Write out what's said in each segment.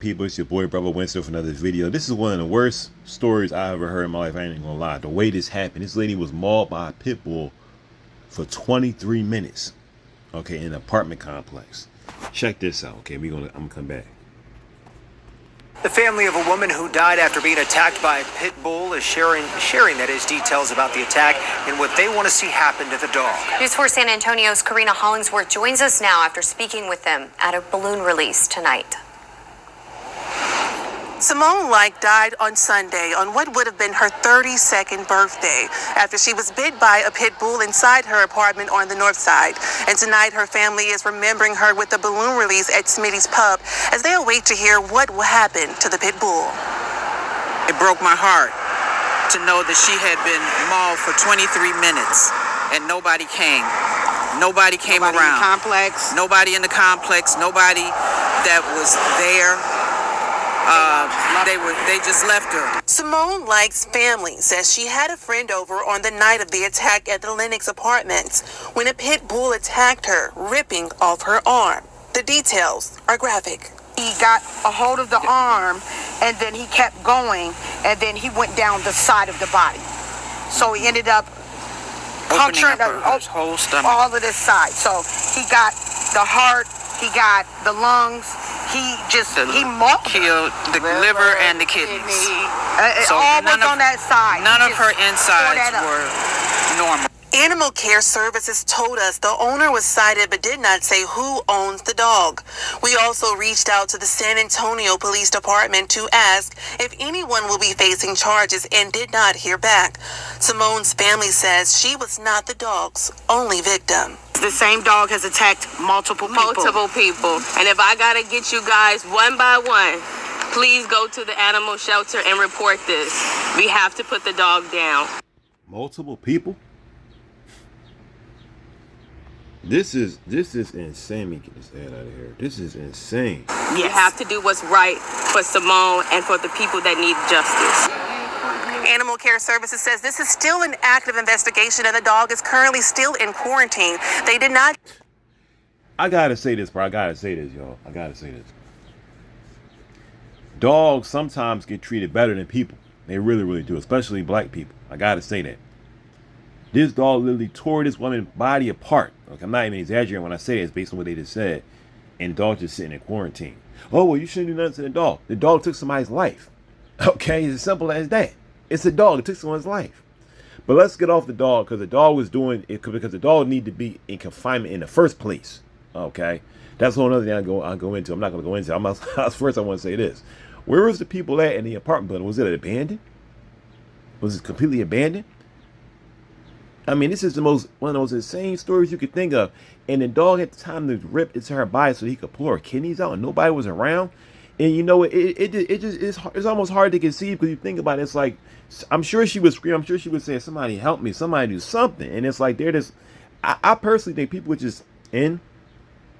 people? It's your boy, Brother Winston, for another video. This is one of the worst stories I ever heard in my life. I ain't even gonna lie. The way this happened, this lady was mauled by a pit bull for 23 minutes. Okay, in an apartment complex. Check this out. Okay, I'm gonna come back. The family of a woman who died after being attacked by a pit bull is sharing that is details about the attack and what they want to see happen to the dog. News 4 San Antonio's Karina Hollingsworth joins us now after speaking with them at a balloon release tonight. Simone died on Sunday on what would have been her 32nd birthday after she was bit by a pit bull inside her apartment on the north side. And tonight her family is remembering her with a balloon release at Smitty's Pub as they await to hear what will happen to the pit bull. It broke my heart to know that she had been mauled for 23 minutes and nobody came. Nobody came around. In the complex. Nobody in the complex. Nobody that was there. They just left her. Simone Likes' family says she had a friend over on the night of the attack at the Lennox Apartments when a pit bull attacked her, ripping off her arm. The details are graphic. He got a hold of the arm and then he kept going and then he went down the side of the body. So he ended up puncturing her whole stomach. All of this side. So he got the heart, he got the lungs. He mauled killed the liver and the kidneys. So all was on that side. None of her insides were normal. Animal Care Services told us the owner was cited but did not say who owns the dog. We also reached out to the San Antonio Police Department to ask if anyone will be facing charges and did not hear back. Simone's family says she was not the dog's only victim. The same dog has attacked multiple people. And if I gotta get you guys one by one, please go to the animal shelter and report this. We have to put the dog down. Multiple people? This is insane. Me get this head out of here. This is insane. You have to do what's right for Simone and for the people that need justice. Animal Care Services says this is still an active investigation and the dog is currently still in quarantine. They did not. I gotta say this, bro. I gotta say this, y'all. I gotta say this. Dogs sometimes get treated better than people. They really, really do, especially black people. I gotta say that. This dog literally tore this woman's body apart. Like, I'm not even exaggerating when I say it. It's based on what they just said. And the dog just sitting in quarantine. Oh, well, you shouldn't do nothing to the dog. The dog took somebody's life. Okay, it's as simple as that. It's a dog. It took someone's life. But let's get off the dog because the dog was doing it because the dog needed to be in confinement in the first place. Okay, that's a whole other thing I'll go into. I'm not going to go into. First, I want to say this: where was the people at in the apartment building? Was it abandoned? Was it completely abandoned? I mean, this is one of those insane stories you could think of. And the dog had the time to rip into her body so he could pull her kidneys out, and nobody was around. And you know, it's almost hard to conceive because you think about it. It's like, I'm sure she would scream. I'm sure she would say, "Somebody help me! Somebody do something!" And it's like they're just. I personally think people were just in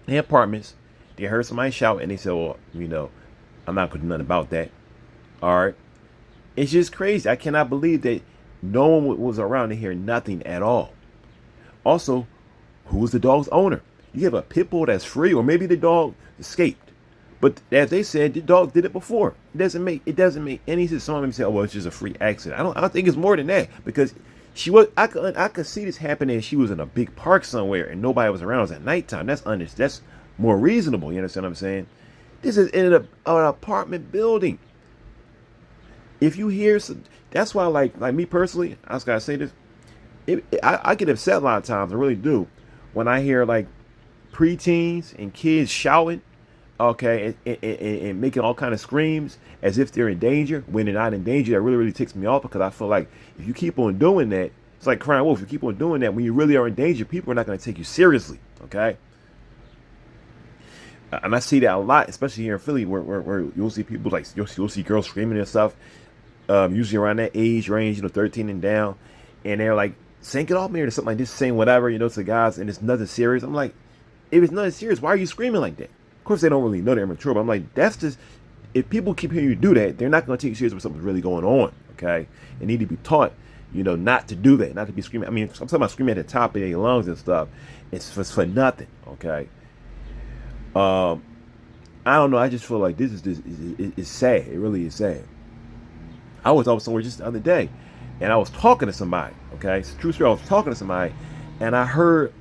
their apartments. They heard somebody shout, and they said, "Well, you know, I'm not gonna do nothing about that." All right, it's just crazy. I cannot believe that no one was around to hear nothing at all. Also, who was the dog's owner? You have a pit bull that's free, or maybe the dog escaped. But as they said, the dog did it before. It doesn't make any sense. Some of them say, "Oh, well, it's just a freak accident." I don't think it's more than that because she was. I could see this happening. She was in a big park somewhere and nobody was around. It was at nighttime. That's more reasonable. You understand what I'm saying? This is in an apartment building. If you hear some, that's why, like me personally, I just gotta say this. I get upset a lot of times. I really do when I hear like preteens and kids shouting. Okay, and making all kind of screams as if they're in danger when they're not in danger. That really, really ticks me off because I feel like if you keep on doing that, it's like crying wolf. You keep on doing that when you really are in danger, people are not going to take you seriously. Okay, and I see that a lot, especially here in Philly, where you'll see people like you'll see girls screaming and stuff. Usually around that age range, 13 and down, and they're like saying "get off me" or something like this, saying whatever, to guys, and it's nothing serious. I'm like, if it's nothing serious, why are you screaming like that? Of course, they don't really know they're mature, but I'm like, that's just, if people keep hearing you do that, they're not going to take you serious when something's really going on, okay? They need to be taught, not to do that, not to be screaming. I mean, I'm talking about screaming at the top of their lungs and stuff. It's for nothing, okay? I don't know. I just feel like this is just it's sad. It really is sad. I was out somewhere just the other day, and I was talking to somebody. Okay, it's a true story. I was talking to somebody, and I heard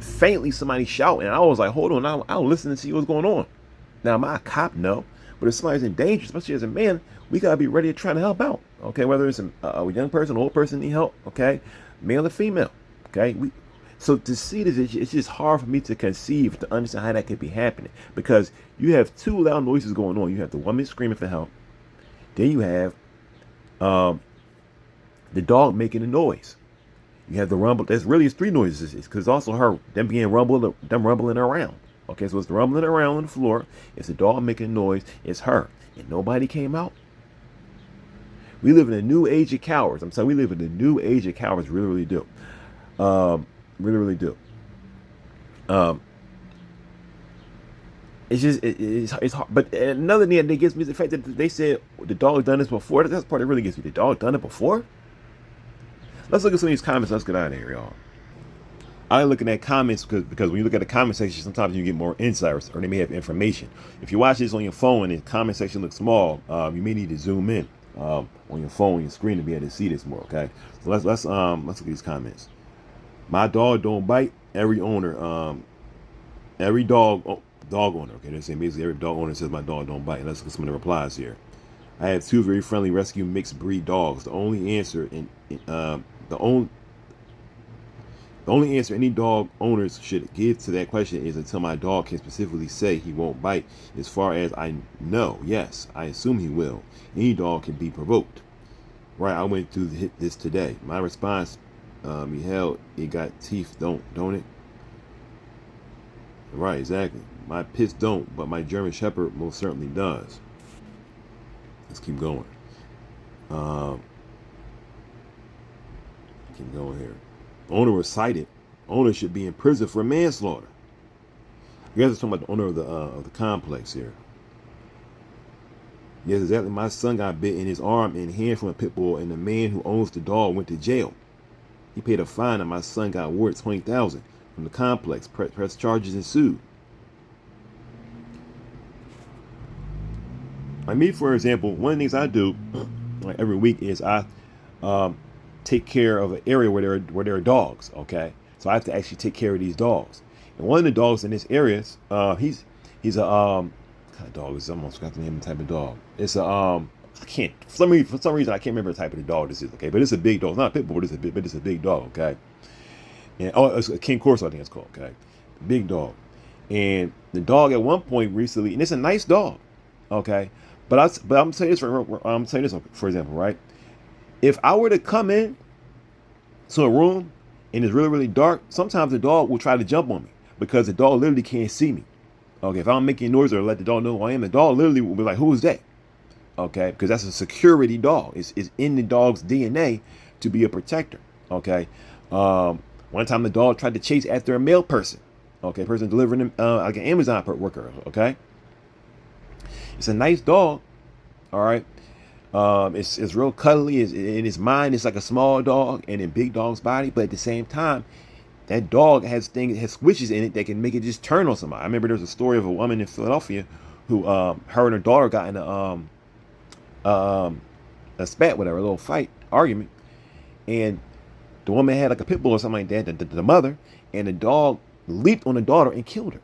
faintly somebody shouting, and I was like, "Hold on, I'll listen and see what's going on." Now, am I a cop? No, but if somebody's in danger, especially as a man, we gotta be ready to try to help out. Okay, whether it's a young person, an old person need help. Okay, male or female. Okay, so to see this, it's just hard for me to conceive, to understand how that could be happening, because you have two loud noises going on. You have the woman screaming for help, then you have the dog making a noise. You have the rumble. There's really it's three noises, because it's also them rumbling around. Okay, so it's the rumbling around on the floor. It's the dog making a noise. It's her, and nobody came out. We live in a new age of cowards. I'm saying we live in a new age of cowards. Really, really do. Really do. It's just it's hard. But another thing that gets me is the fact that they said the dog done this before. That's the part that really gets me. The dog done it before. Let's look at some of these comments. Let's get out of here, y'all. I like looking at comments because when you look at the comment section, sometimes you get more insights, or they may have information. If you watch this on your phone and the comment section looks small, you may need to zoom in on your phone, on your screen, to be able to see this more. Okay, so let's look at these comments. My dog don't bite. Every owner, every dog owner. Okay, they're saying basically every dog owner says my dog don't bite. Let's look at some of the replies here. I have two very friendly rescue mixed breed dogs. The only answer the only answer any dog owners should give to that question is until my dog can specifically say he won't bite. As far as I know, yes, I assume he will. Any dog can be provoked. Right, I went through this today. My response, hell, it got teeth, don't it? Right, exactly. My Pits don't, but my German Shepherd most certainly does. Let's keep going. Keep going here. Owner was cited. Owner should be in prison for manslaughter. You guys are talking about the owner of the complex here. Yes, exactly. My son got bit in his arm and hand from a pit bull, and the man who owns the dog went to jail. He paid a fine, and my son got awarded $20,000 from the complex. Press charges and sued. Like me, for example, one of the things I do like every week is I take care of an area where there are dogs. Okay, so I have to actually take care of these dogs. And one of the dogs in this area, he's a what kind of dog is? I almost got the name of the type of dog. It's a I can't for some reason I can't remember the type of the dog this is. Okay, but it's a big dog. It's not a pit bull, but it's a big dog. Okay, and it's a King Corso, I think it's called. Okay, big dog. And the dog at one point recently, and it's a nice dog. Okay, but I'm saying this for example, right? If I were to come in to a room and it's really, really dark, sometimes the dog will try to jump on me because the dog literally can't see me. Okay, if I'm making noise or let the dog know who I am, the dog literally will be like, "Who is that?" Okay, because that's a security dog. It's in the dog's DNA to be a protector. Okay, one time the dog tried to chase after a male person. Okay, person delivering like an Amazon worker. Okay, it's a nice dog. All right. It's real cuddly. In his mind, it's like a small dog and in big dog's body. But at the same time, that dog has switches in it that can make it just turn on somebody. I remember there was a story of a woman in Philadelphia who, her and her daughter got in a spat, whatever, a little fight, argument. And the woman had like a pit bull or something like that, the mother, and the dog leaped on the daughter and killed her.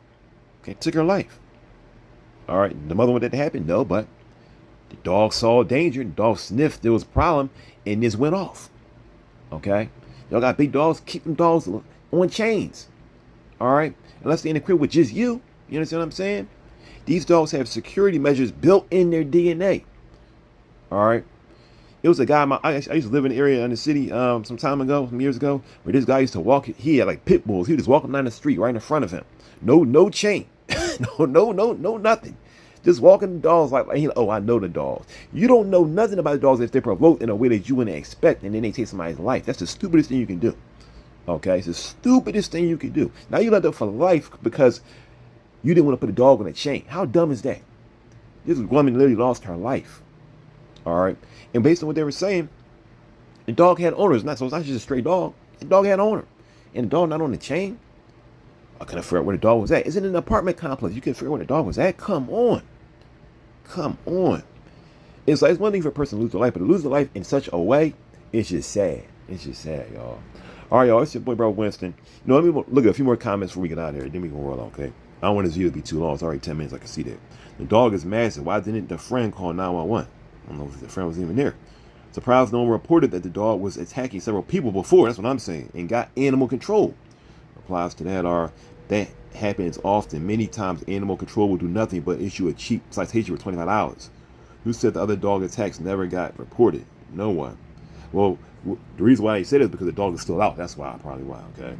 Okay, took her life. All right, the mother wanted that to happen? No, but the dog saw danger, the dog sniffed there was a problem, and this went off. Okay? Y'all got big dogs, keep them dogs on chains. Alright? Unless they're in the crib with just you. You understand what I'm saying? These dogs have security measures built in their DNA. Alright? It was a guy, I used to live in an area in the city some years ago, where this guy used to walk, he had like pit bulls. He was just walking down the street right in front of him. No chain. no, nothing. Just walking the dogs like, oh, I know the dogs. You don't know nothing about the dogs if they're provoked in a way that you wouldn't expect, and then they take somebody's life. That's the stupidest thing you can do. Okay, it's the stupidest thing you can do. Now you left up for life because you didn't want to put a dog on a chain. How dumb is that? This woman literally lost her life. All right, and based on what they were saying, the dog had owners. So it's not just a stray dog. The dog had owner, and the dog not on the chain. I couldn't figure out where the dog was at. It's in an apartment complex. You couldn't figure out where the dog was at? Come on. Come on. It's like, it's one thing for a person to lose their life, but to lose their life in such a way, it's just sad. It's just sad, y'all. All right, y'all. It's your boy, bro, Winston. You know, let me look at a few more comments before we get out of here. Then we can roll on, okay? I don't want this video to be too long. It's already 10 minutes. I can see that. The dog is massive. Why didn't the friend call 911? I don't know if the friend was even there. Surprised no one reported that the dog was attacking several people before. That's what I'm saying. And got animal control. Replies to that happens often. Many times animal control will do nothing but issue a cheap citation for $25. Who said the other dog attacks never got reported? No one. Well, the reason why he said it is because the dog is still out. That's why, probably why, okay?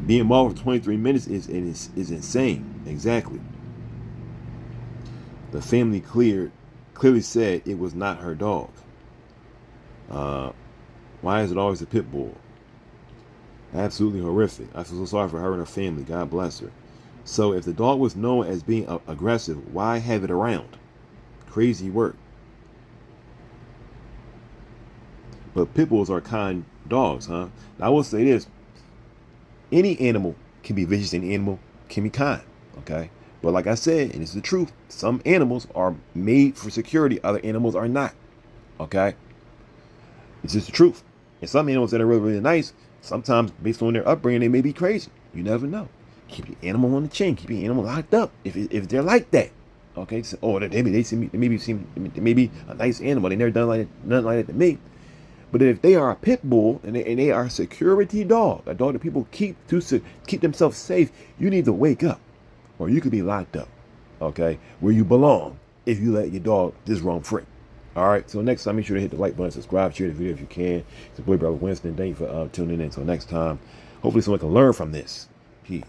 Being mauled for 23 minutes is insane. Exactly. The family clearly said it was not her dog. Why is it always a pit bull? Absolutely horrific. I feel so sorry for her and her family. God bless her. So if the dog was known as being aggressive, why have it around? Crazy work. But pit bulls are kind dogs, huh? Now, I will say this. Any animal can be vicious. Any animal can be kind, okay? But like I said, and it's the truth, some animals are made for security. Other animals are not, okay? It's just the truth. And some animals that are really, really nice, sometimes based on their upbringing, they may be crazy. You never know. Keep your animal on the chin. Keep your animal locked up if they're like that. Okay? So, they may be a nice animal. They never done nothing like that to me. But if they are a pit bull and they are a security dog, a dog that people keep to keep themselves safe, you need to wake up, or you could be locked up. Okay? Where you belong if you let your dog just roam free. All right, so next time, make sure to hit the like button, subscribe, share the video if you can. It's your boy, brother Winston. Thank you for tuning in. Until next time, hopefully someone can learn from this. Peace.